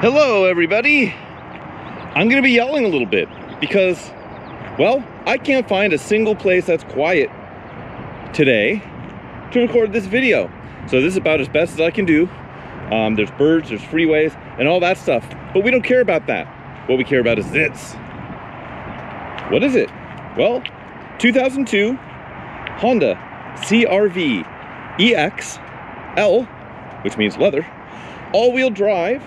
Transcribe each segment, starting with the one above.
Hello everybody. I'm gonna be yelling a little bit because, well, I can't find a single place that's quiet today to record this video. So this is about as best as I can do. There's birds, there's freeways, and all that stuff. But we don't care about that. What we care about is this. What is it? Well, 2002 Honda CRV EX-L, which means leather, all-wheel drive.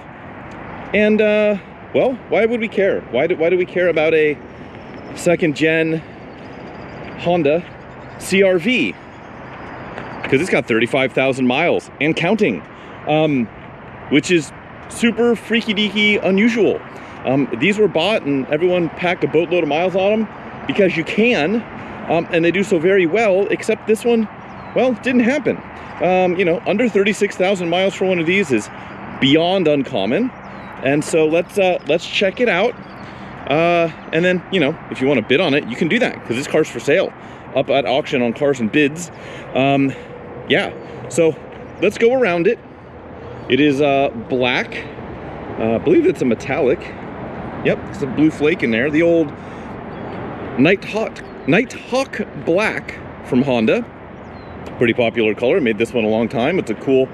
And well, why would we care? Why do we care about a second-gen Honda CRV? Because it's got 35,000 miles and counting, which is super freaky-deaky unusual. These were bought and everyone packed a boatload of miles on them because you can, and they do so very well, except this one, well, didn't happen. You know, under 36,000 miles for one of these is beyond uncommon. And so let's check it out. And then, you know, if you want to bid on it, you can do that because this car's for sale up at auction on Cars and Bids. Yeah, so let's go around it. It is black. I believe it's a metallic. Yep, it's a blue flake in there. The old Nighthawk Black from Honda. Pretty popular color. Made this one a long time. It's a cool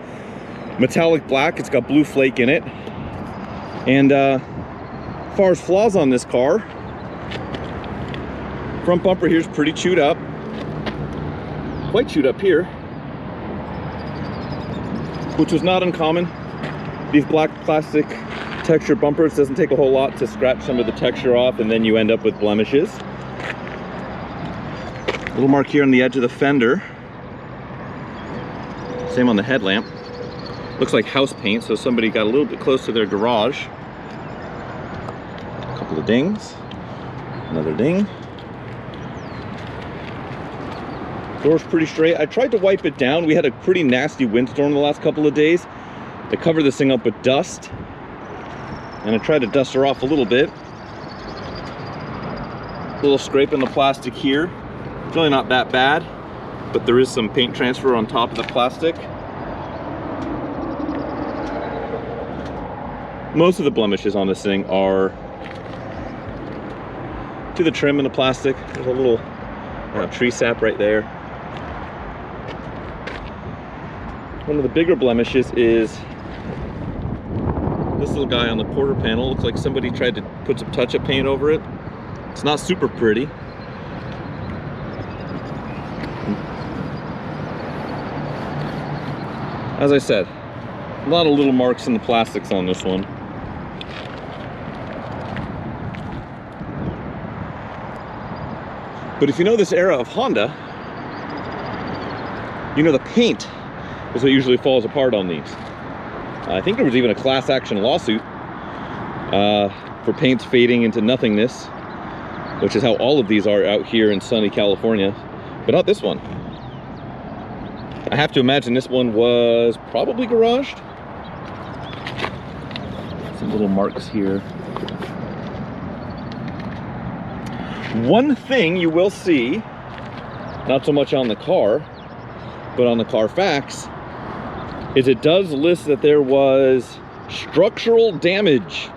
metallic black. It's got blue flake in it. And as far as flaws on this car, front bumper here is pretty chewed up. Quite chewed up here, which was not uncommon. These black plastic texture bumpers doesn't take a whole lot to scratch some of the texture off, and then you end up with blemishes. A little mark here on the edge of the fender. Same on the headlamp. Looks like house paint, so somebody got a little bit close to their garage. A couple of dings. Another ding. Door's pretty straight. I tried to wipe it down. We had a pretty nasty windstorm the last couple of days. I covered this thing up with dust, and I tried to dust her off a little bit. A little scrape in the plastic here. It's really not that bad, but there is some paint transfer on top of the plastic. Most of the blemishes on this thing are to the trim in the plastic. There's a little tree sap right there. One of the bigger blemishes is this little guy on the quarter panel. Looks like somebody tried to put some touch-up paint over it. It's not super pretty. As I said, a lot of little marks in the plastics on this one. But if you know this era of Honda, you know the paint is what usually falls apart on these. I think there was even a class action lawsuit for paints fading into nothingness, which is how all of these are out here in sunny California, but not this one. I have to imagine this one was probably garaged. Some little marks here. One thing you will see, not so much on the car, but on the Carfax, is it does list that there was structural damage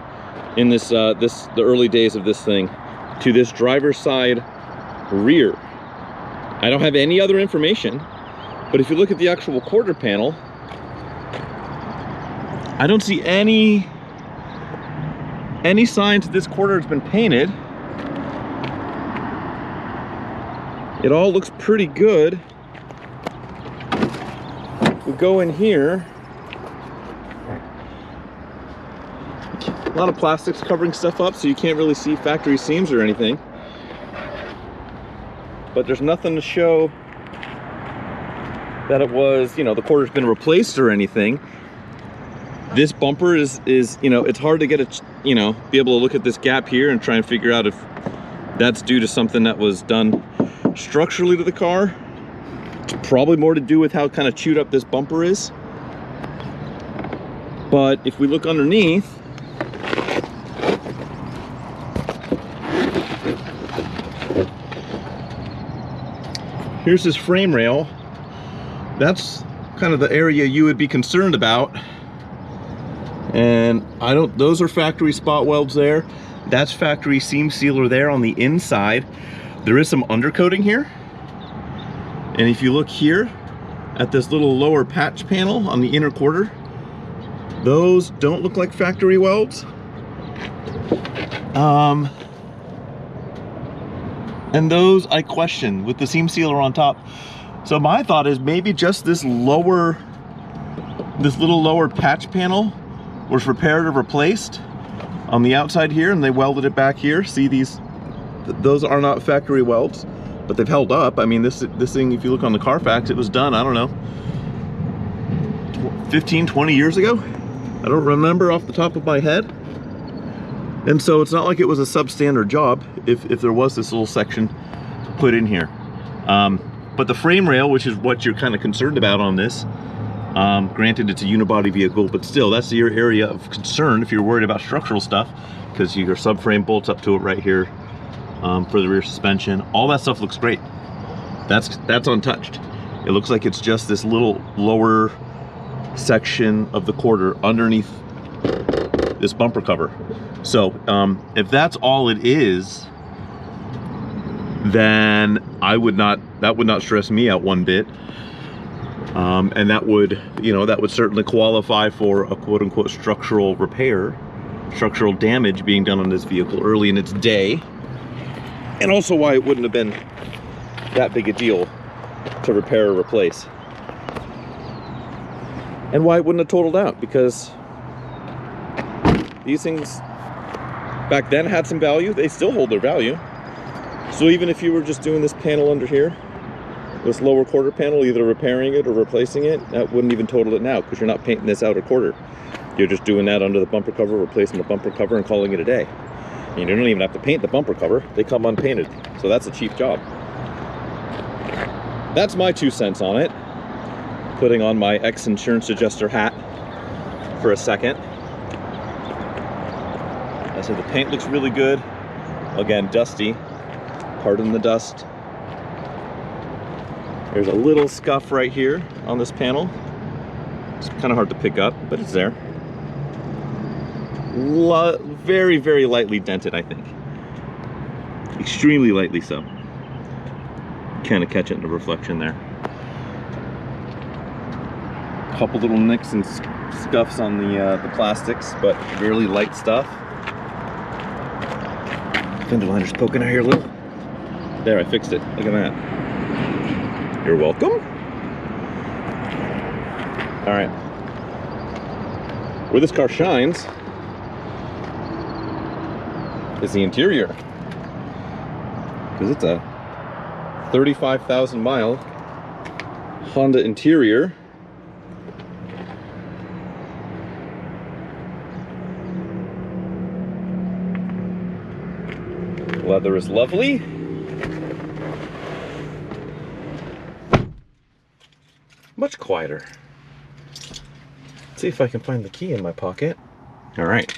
in this the early days of this thing to this driver's side rear. I don't have any other information, but if you look at the actual quarter panel, I don't see any signs that this quarter has been painted. It all looks pretty good. We go in here. A lot of plastics covering stuff up, so you can't really see factory seams or anything. But there's nothing to show that it was, you know, the quarter's been replaced or anything. This bumper is, you know, it's hard to get a, you know, be able to look at this gap here and try and figure out if that's due to something that was done structurally to the car. It's probably more to do with how kind of chewed up this bumper is. But if we look underneath, here's this frame rail. That's kind of the area you would be concerned about. And those are factory spot welds there. That's factory seam sealer there on the inside. There is some undercoating here. And if you look here at this little lower patch panel on the inner quarter, those don't look like factory welds. And those I question with the seam sealer on top. So my thought is maybe just this little lower patch panel was repaired or replaced on the outside here, and they welded it back here. See, those are not factory welds, but they've held up. I mean, this thing, if you look on the Carfax, it was done, I don't know, 15, 20 years ago. I don't remember off the top of my head. And so it's not like it was a substandard job if there was this little section put in here. But the frame rail, which is what you're kind of concerned about on this, granted it's a unibody vehicle, but still that's your area of concern if you're worried about structural stuff, because your subframe bolts up to it right here for the rear suspension. All that stuff looks great. That's untouched. It looks like it's just this little lower section of the quarter underneath this bumper cover. So if that's all it is, then that would not stress me out one bit. And that would certainly qualify for a quote-unquote structural repair, structural damage being done on this vehicle early in its day. And also why it wouldn't have been that big a deal to repair or replace. And why it wouldn't have totaled out, because these things back then had some value. They still hold their value. So even if you were just doing this panel under here, this lower quarter panel, either repairing it or replacing it, that wouldn't even total it now, because you're not painting this outer quarter. You're just doing that under the bumper cover, replacing the bumper cover, and calling it a day. And you don't even have to paint the bumper cover. They come unpainted. So that's a cheap job. That's my 2 cents on it. Putting on my ex-insurance adjuster hat for a second. I said the paint looks really good. Again, dusty. Pardon the dust. There's a little scuff right here on this panel. It's kind of hard to pick up, but it's there. Very, very lightly dented, I think. Extremely lightly so. Kind of catch it in the reflection there. Couple little nicks and scuffs on the plastics, but really light stuff. Fender liner's poking out here a little. There, I fixed it. Look at that. You're welcome. All right. Where this car shines is the interior, because it's a 35,000 mile Honda interior. Leather is lovely. Much quieter. Let's see if I can find the key in my pocket. All right.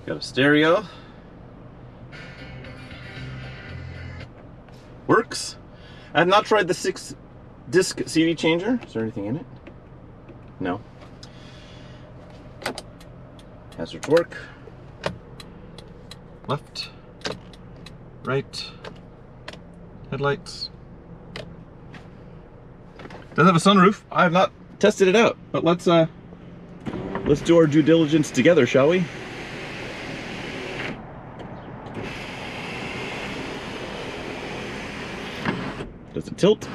Got a stereo. Works. I have not tried the 6-disc CD changer. Is there anything in it? No. Hazards work. Left, right, headlights. Doesn't have a sunroof. I have not tested it out, but let's do our due diligence together, shall we? Does it tilt?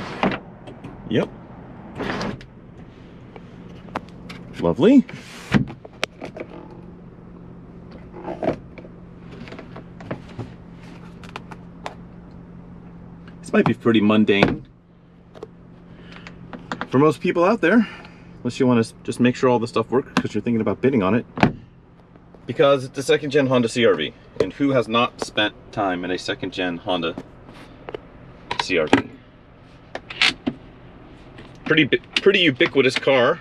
Yep. Lovely. This might be pretty mundane for most people out there, unless you want to just make sure all the stuff works because you're thinking about bidding on it. Because it's a second-gen Honda CRV, and who has not spent time in a second-gen Honda CRV? Pretty ubiquitous car.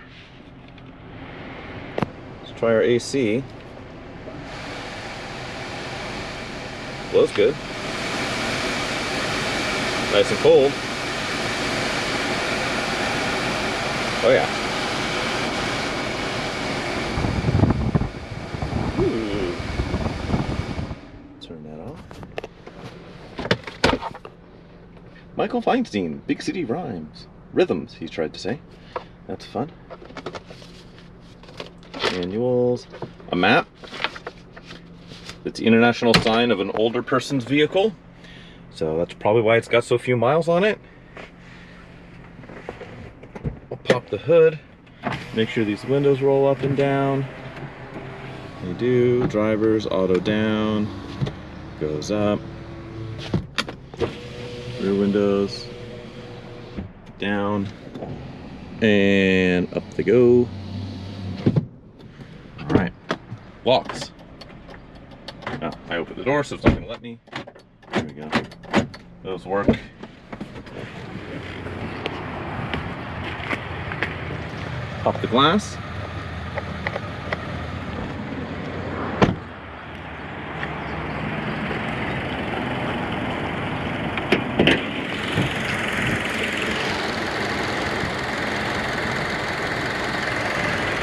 Let's try our AC. Blows good. Nice and cold. Oh yeah. Ooh. Turn that off. Michael Feinstein, Big City Rhymes. Rhythms, he tried to say. That's fun. Manuals. A map. It's the international sign of an older person's vehicle. So that's probably why it's got so few miles on it. I'll pop the hood. Make sure these windows roll up and down. They do. Drivers, auto down. Goes up. Rear windows. Down. And up they go. Alright. Locks. Oh, I opened the door so it's not going to let me. There we go. Those work. Pop the glass.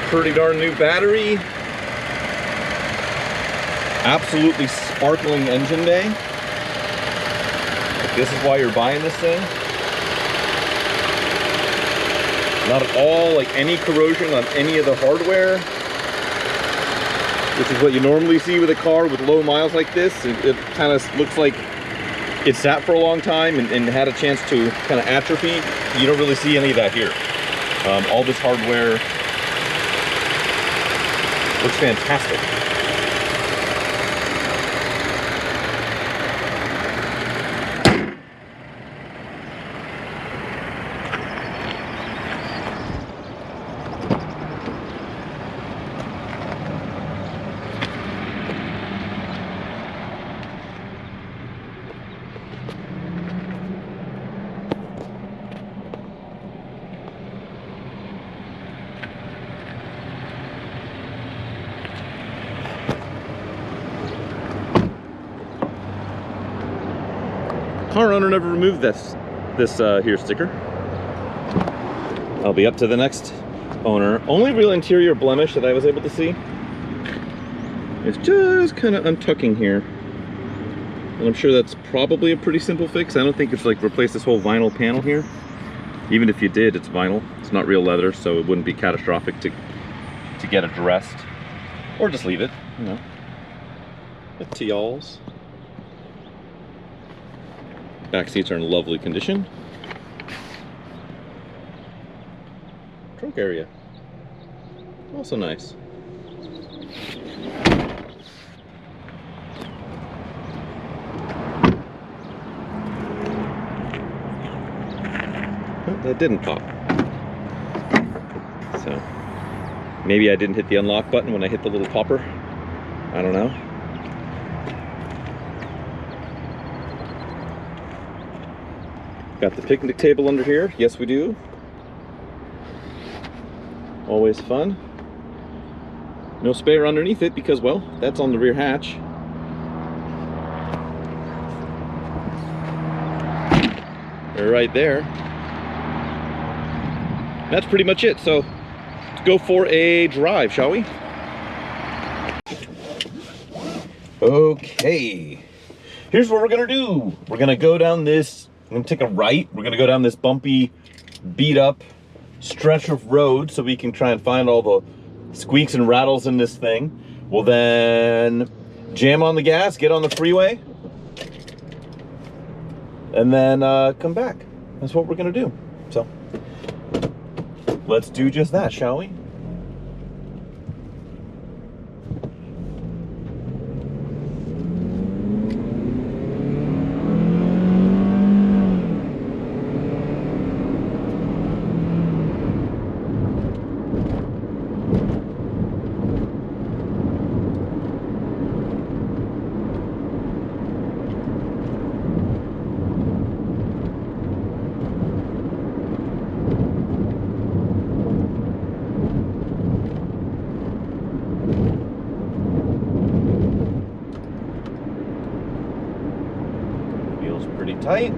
Pretty darn new battery. Absolutely sparkling engine bay. This is why you're buying this thing. Not at all like any corrosion on any of the hardware, which is what you normally see with a car with low miles like this. It kind of looks like it sat for a long time and had a chance to kind of atrophy. You don't really see any of that here. All this hardware looks fantastic. Car owner never removed this here sticker. I'll be up to the next owner. Only real interior blemish that I was able to see is just kind of untucking here. And I'm sure that's probably a pretty simple fix. I don't think it's like replace this whole vinyl panel here. Even if you did, it's vinyl. It's not real leather, so it wouldn't be catastrophic to get addressed. Or just leave it, you know. Up to y'alls. Back seats are in lovely condition. Trunk area, also nice. Oh, that didn't pop. So maybe I didn't hit the unlock button when I hit the little popper. I don't know. Got the picnic table under here. Yes, we do. Always fun. No spare underneath it because, well, that's on the rear hatch. They're right there. That's pretty much it. So let's go for a drive, shall we? Okay. Here's what we're gonna do. We're gonna go down this. I'm gonna take a right. We're gonna go down this bumpy, beat up stretch of road so we can try and find all the squeaks and rattles in this thing. We'll then jam on the gas, get on the freeway, and then come back. That's what we're gonna do. So let's do just that, shall we? tight.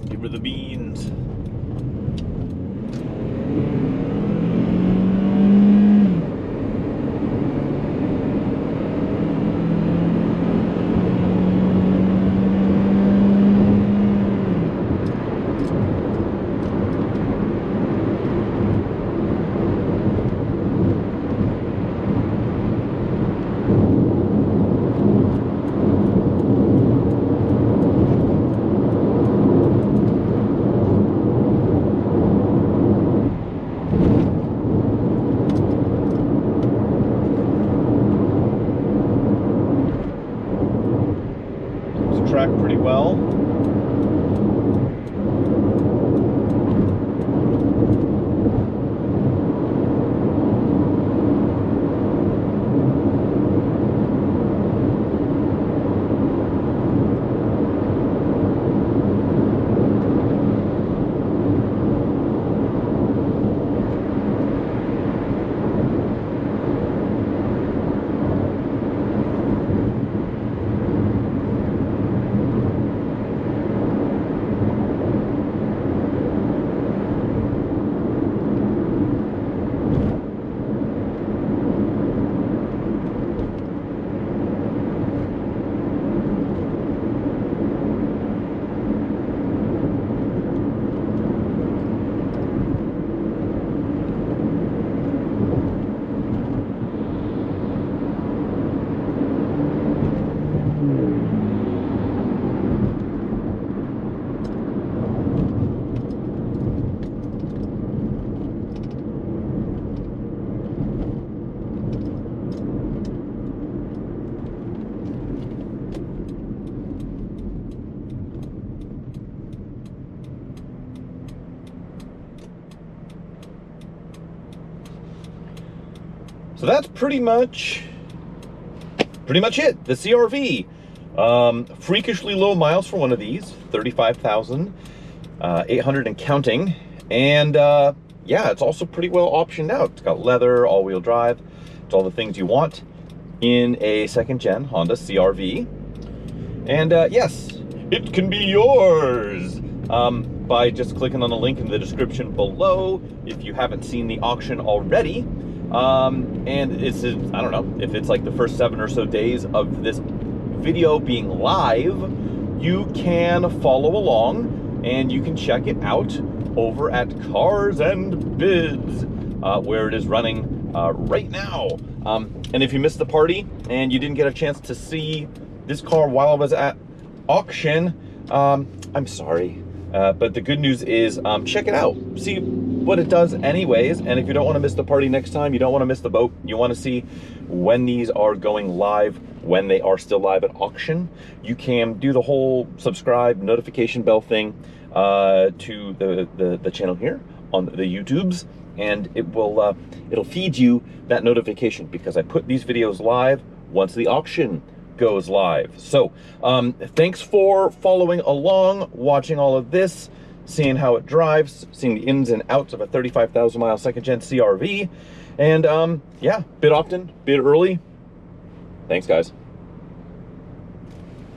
Give her the beans. Track pretty well. So that's pretty much it. The CRV, freakishly low miles for one of these, 35,800 and counting. And yeah, it's also pretty well optioned out. It's got leather, all-wheel drive. It's all the things you want in a second-gen Honda CRV. And yes, it can be yours by just clicking on the link in the description below if you haven't seen the auction already. And it's, I don't know, if it's like the first 7 or so days of this video being live, you can follow along and you can check it out over at Cars and Bids, where it is running right now. And if you missed the party and you didn't get a chance to see this car while I was at auction, I'm sorry. But the good news is, check it out. See what it does anyways. And if you don't want to miss the party next time, you don't want to miss the boat, you want to see when these are going live, when they are still live at auction, you can do the whole subscribe notification bell thing to the channel here on the YouTubes, and it will it'll feed you that notification because I put these videos live once the auction goes live. So thanks for following along, watching all of this, seeing how it drives, seeing the ins and outs of a 35,000 mile second gen CRV. And yeah, bid often, bid early. Thanks guys.